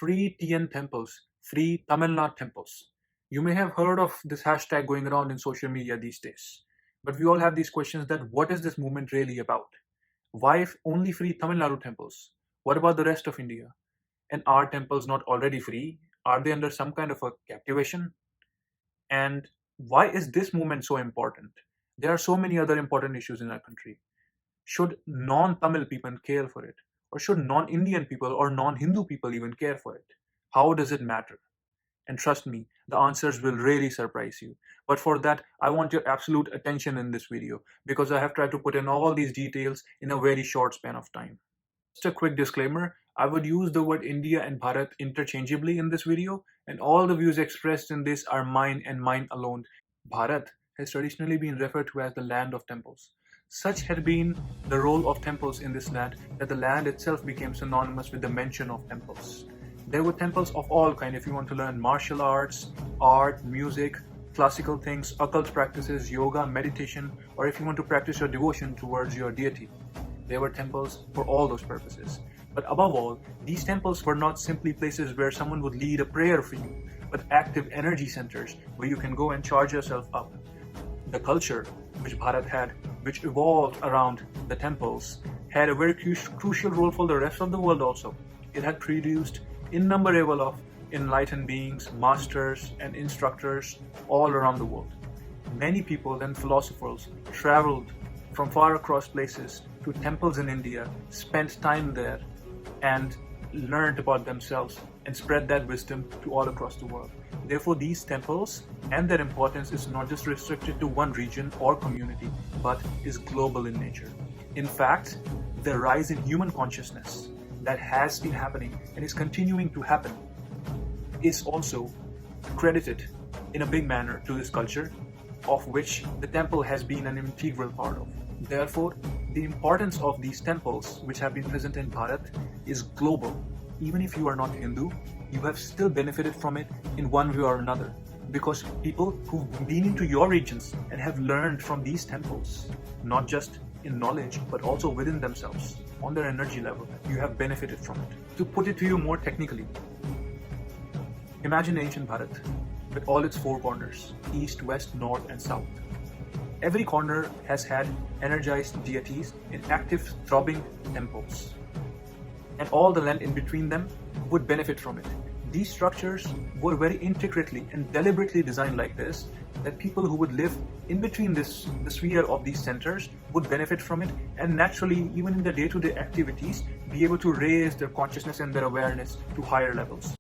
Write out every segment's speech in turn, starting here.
free TN temples, free Tamil Nadu temples. You may have heard of this hashtag going around in social media these days. But we all have these questions that what is this movement really about? Why only free Tamil Nadu temples? What about the rest of India? And are temples not already free? Are they under some kind of a captivation? And why is this movement so important? There are so many other important issues in our country. Should non Tamil people care for it? Or should non Indian people or non Hindu people even care for it? How does it matter? And trust me, the answers will really surprise you. But for that, I want your absolute attention in this video because I have tried to put in all these details in a very short span of time. Just a quick disclaimer, I would use the word India and Bharat interchangeably in this video, and all the views expressed in this are mine and mine alone. Bharat has traditionally been referred to as the land of temples. Such had been the role of temples in this land that the land itself became synonymous with the mention of temples. There were temples of all kinds if you want to learn martial arts, art, music, classical things, occult practices, yoga, meditation, or if you want to practice your devotion towards your deity. There were temples for all those purposes. But above all, these temples were not simply places where someone would lead a prayer for you, but active energy centers where you can go and charge yourself up. The culture which Bharat had, which evolved around the temples, had a very crucial role for the rest of the world also. It had produced innumerable of enlightened beings, masters and instructors all around the world. Many people and philosophers traveled from far across places to temples in India, spent time there and learned about themselves and spread that wisdom to all across the world. Therefore, these temples and their importance is not just restricted to one region or community, but is global in nature. In fact, the rise in human consciousness that has been happening and is continuing to happen is also credited in a big manner to this culture, of which the temple has been an integral part of. Therefore, the importance of these temples, which have been present in Bharat, is global. Even if you are not Hindu, you have still benefited from it in one way or another, because people who've been into your regions and have learned from these temples, not just in knowledge, but also within themselves, on their energy level, you have benefited from it. To put it to you more technically, imagine ancient Bharat with all its four corners, east, west, north, and south. Every corner has had energized deities in active, throbbing temples. And all the land in between them would benefit from it. These structures were very intricately and deliberately designed like this, that people who would live in between the sphere of these centers would benefit from it, and naturally, even in their day-to-day activities, be able to raise their consciousness and their awareness to higher levels.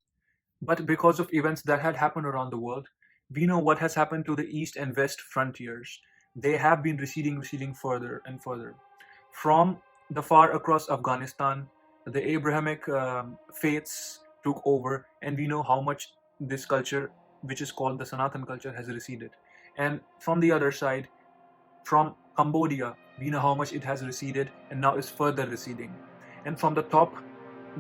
But because of events that had happened around the world, we know what has happened to the east and west frontiers. They have been receding further and further. From the far across Afghanistan, the Abrahamic faiths took over, and we know how much this culture, which is called the Sanatan culture, has receded. And from the other side, from Cambodia, we know how much it has receded and now is further receding. And from the top,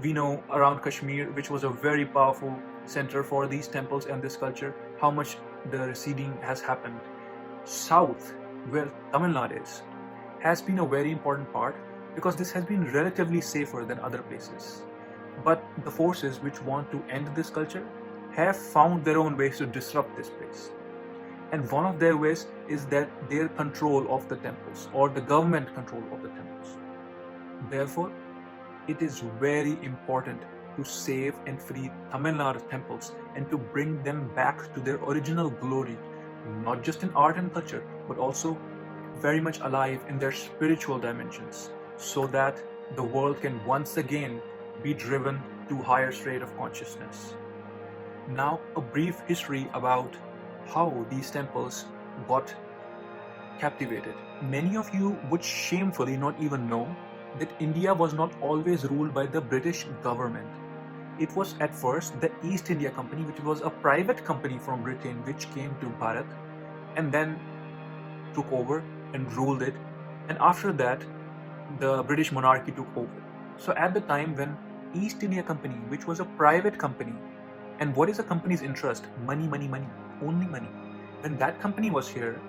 we know around Kashmir, which was a very powerful center for these temples and this culture, how much the receding has happened. South, where Tamil Nadu is, has been a very important part because this has been relatively safer than other places. But the forces which want to end this culture have found their own ways to disrupt this place. And one of their ways is that their control of the temples, or the government control of the temples. Therefore, it is very important to save and free Tamil Nadu temples and to bring them back to their original glory, not just in art and culture, but also very much alive in their spiritual dimensions, so that the world can once again be driven to a higher state of consciousness. Now, a brief history about how these temples got captivated. Many of you would shamefully not even know that India was not always ruled by the British government. It was at first the East India Company, which was a private company from Britain which came to Bharat and then took over and ruled it. And after that, the British monarchy took over. So at the time when East India Company, which was a private company, and what is a company's interest? Money, money, money, only money. When that company was here,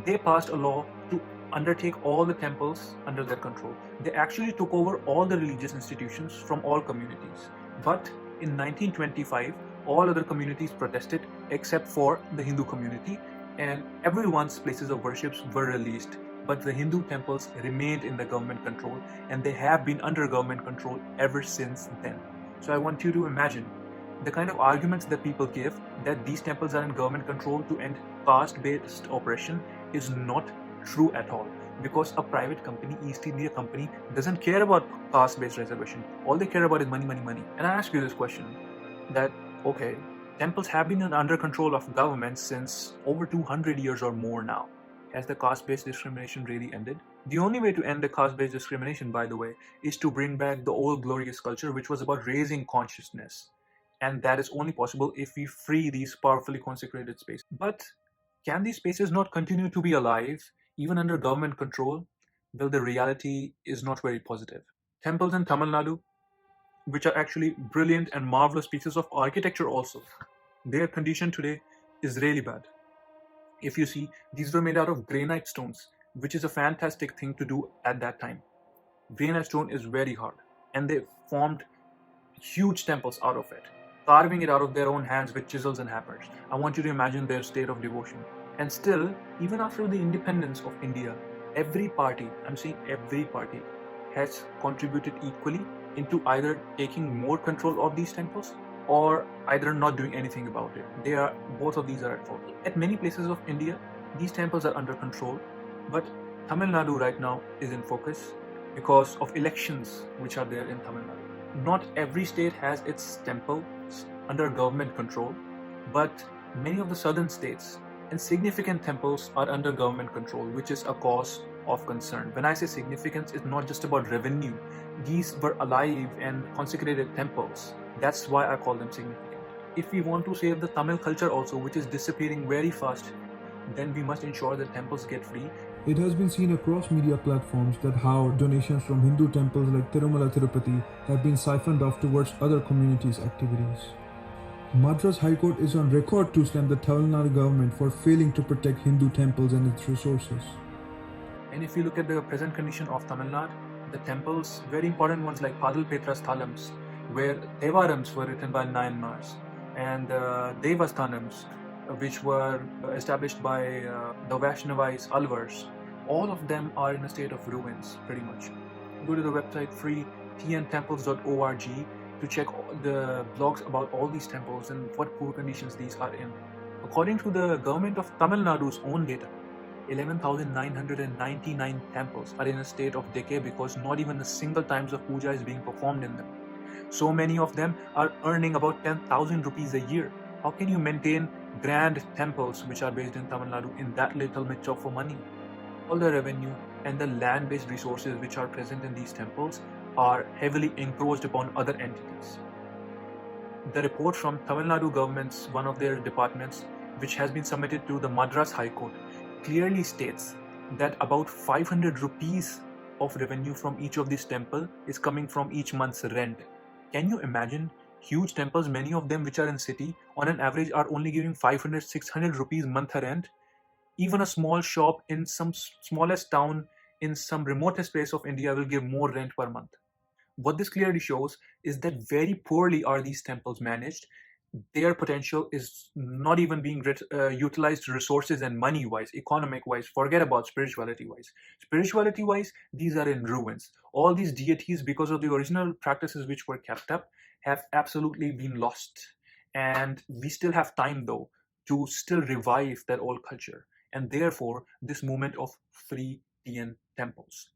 they passed a law to undertake all the temples under their control. They actually took over all the religious institutions from all communities. But In 1925, all other communities protested except for the Hindu community, and everyone's places of worship were released. But the Hindu temples remained in the government control, and they have been under government control ever since then. So I want you to imagine the kind of arguments that people give that these temples are in government control to end caste-based oppression is not true at all, because a private company, East India Company, doesn't care about caste-based reservation. All they care about is money, money, money. And I ask you this question, that okay, temples have been under control of government since over 200 years or more now. Has the caste-based discrimination really ended? The only way to end the caste-based discrimination, by the way, is to bring back the old glorious culture, which was about raising consciousness. And that is only possible if we free these powerfully consecrated spaces. But can these spaces not continue to be alive, even under government control? Well, the reality is not very positive. Temples in Tamil Nadu, which are actually brilliant and marvelous pieces of architecture also, their condition today is really bad. If you see, these were made out of granite stones, which is a fantastic thing to do at that time. Granite stone is very hard, and they formed huge temples out of it, carving it out of their own hands with chisels and hammers. I want you to imagine their state of devotion. And still, even after the independence of India, every party, I'm saying every party, has contributed equally into either taking more control of these temples or either not doing anything about it. Both of these are at fault. At many places of India, these temples are under control, but Tamil Nadu right now is in focus because of elections which are there in Tamil Nadu. Not every state has its temples under government control, but many of the southern states and significant temples are under government control, which is a cause of concern. When I say significance, it's not just about revenue. These were alive and consecrated temples. That's why I call them significant. If we want to save the Tamil culture also, which is disappearing very fast, then we must ensure that temples get free. It has been seen across media platforms that how donations from Hindu temples like Tirumala Tirupati have been siphoned off towards other communities' activities. Madras High Court is on record to slam the Tamil Nadu government for failing to protect Hindu temples and its resources. And if you look at the present condition of Tamil Nadu, the temples, very important ones like Padalpetra Sthalams, where Devarams were written by Nayanmars, and Devasthanams, which were established by the Vaishnavite Alvars, all of them are in a state of ruins, pretty much. Go to the website freetntemples.org to check the blogs about all these temples and what poor conditions these are in. According to the government of Tamil Nadu's own data, 11,999 temples are in a state of decay because not even a single times of puja is being performed in them. So many of them are earning about 10,000 rupees a year. How can you maintain grand temples which are based in Tamil Nadu in that little bit of money? All the revenue and the land-based resources which are present in these temples are heavily encroached upon other entities. The report from Tamil Nadu government's one of their departments, which has been submitted to the Madras High Court, clearly states that about 500 rupees of revenue from each of these temples is coming from each month's rent. Can you imagine? Huge temples, many of them which are in city, on an average are only giving 500-600 rupees month rent. Even a small shop in some smallest town in some remotest place of India will give more rent per month. What this clearly shows is that very poorly are these temples managed. Their potential is not even being utilized resources and money-wise, economic-wise, forget about spirituality-wise. Spirituality-wise, these are in ruins. All these deities, because of the original practices which were kept up, have absolutely been lost. And we still have time, though, to still revive that old culture. And therefore, this movement of free TN temples.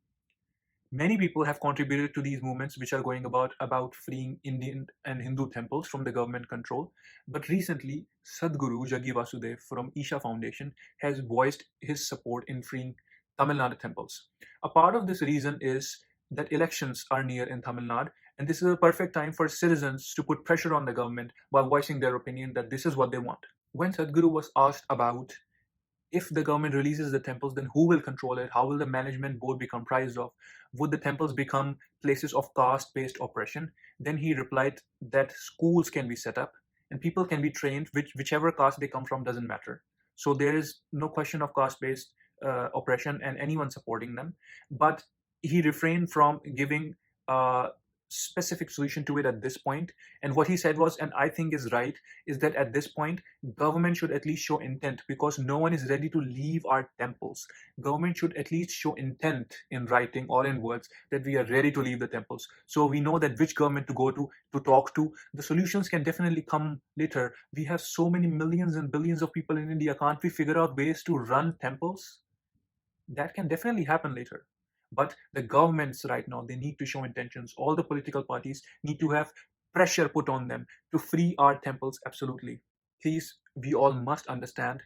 Many people have contributed to these movements which are going about freeing Indian and Hindu temples from the government control. But recently, Sadhguru Jaggi Vasudev from Isha Foundation has voiced his support in freeing Tamil Nadu temples. A part of this reason is that elections are near in Tamil Nadu, and this is a perfect time for citizens to put pressure on the government by voicing their opinion that this is what they want. When Sadhguru was asked about if the government releases the temples, then who will control it? How will the management board be comprised of? Would the temples become places of caste-based oppression? Then he replied that schools can be set up and people can be trained, whichever caste they come from doesn't matter. So there is no question of caste-based oppression and anyone supporting them. But he refrained from giving specific solution to it at this point. And what he said was, and I think is right, is that at this point, government should at least show intent, because no one is ready to leave our temples. Government should at least show intent in writing or in words that we are ready to leave the temples. So we know that which government to go to talk to. The solutions can definitely come later. We have so many millions and billions of people in India. Can't we figure out ways to run temples? That can definitely happen later. But the governments right now, they need to show intentions. All the political parties need to have pressure put on them to free our temples absolutely. Please, we all must understand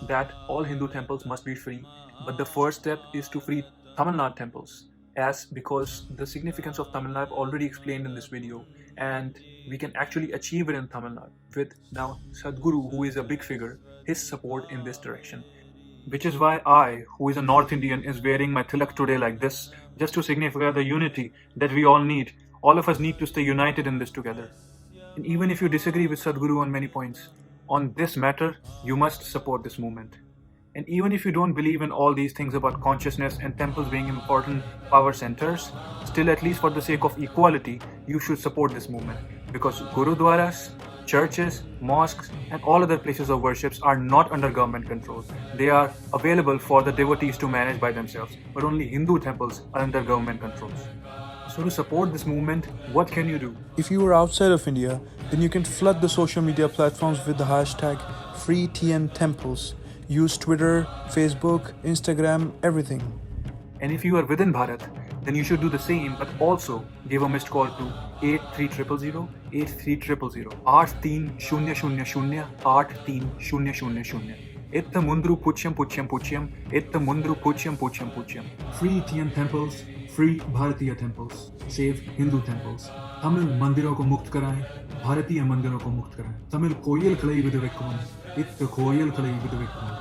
that all Hindu temples must be free. But the first step is to free Tamil Nadu temples, as because the significance of Tamil Nadu I've already explained in this video, and we can actually achieve it in Tamil Nadu with now Sadhguru, who is a big figure, his support in this direction. Which is why I, who is a North Indian, is wearing my tilak today like this, just to signify the unity that we all need. All of us need to stay united in this together. And even if you disagree with Sadhguru on many points, on this matter, you must support this movement. And even if you don't believe in all these things about consciousness and temples being important power centers, still, at least for the sake of equality, you should support this movement. Because Gurudwaras, churches, mosques, and all other places of worships are not under government control. They are available for the devotees to manage by themselves, but only Hindu temples are under government controls. So to support this movement, what can you do? If you are outside of India, then you can flood the social media platforms with the hashtag FreeTNTemples. Use Twitter, Facebook, Instagram, everything. And if you are within Bharat, then you should do the same, but also give a missed call to 83000 83000 83000 83000 Itta mundru puchyam puchyam puchyam Itta mundru puchyam puchyam puchyam. Free TN temples, free Bharatiya temples, save Hindu temples. Tamil mandiron ko mukt karaएं, Bharatiya mandiron ko mukt karaएं. Tamil koyal kalai vidavekkum, Itta koyal kalai vidavekkum.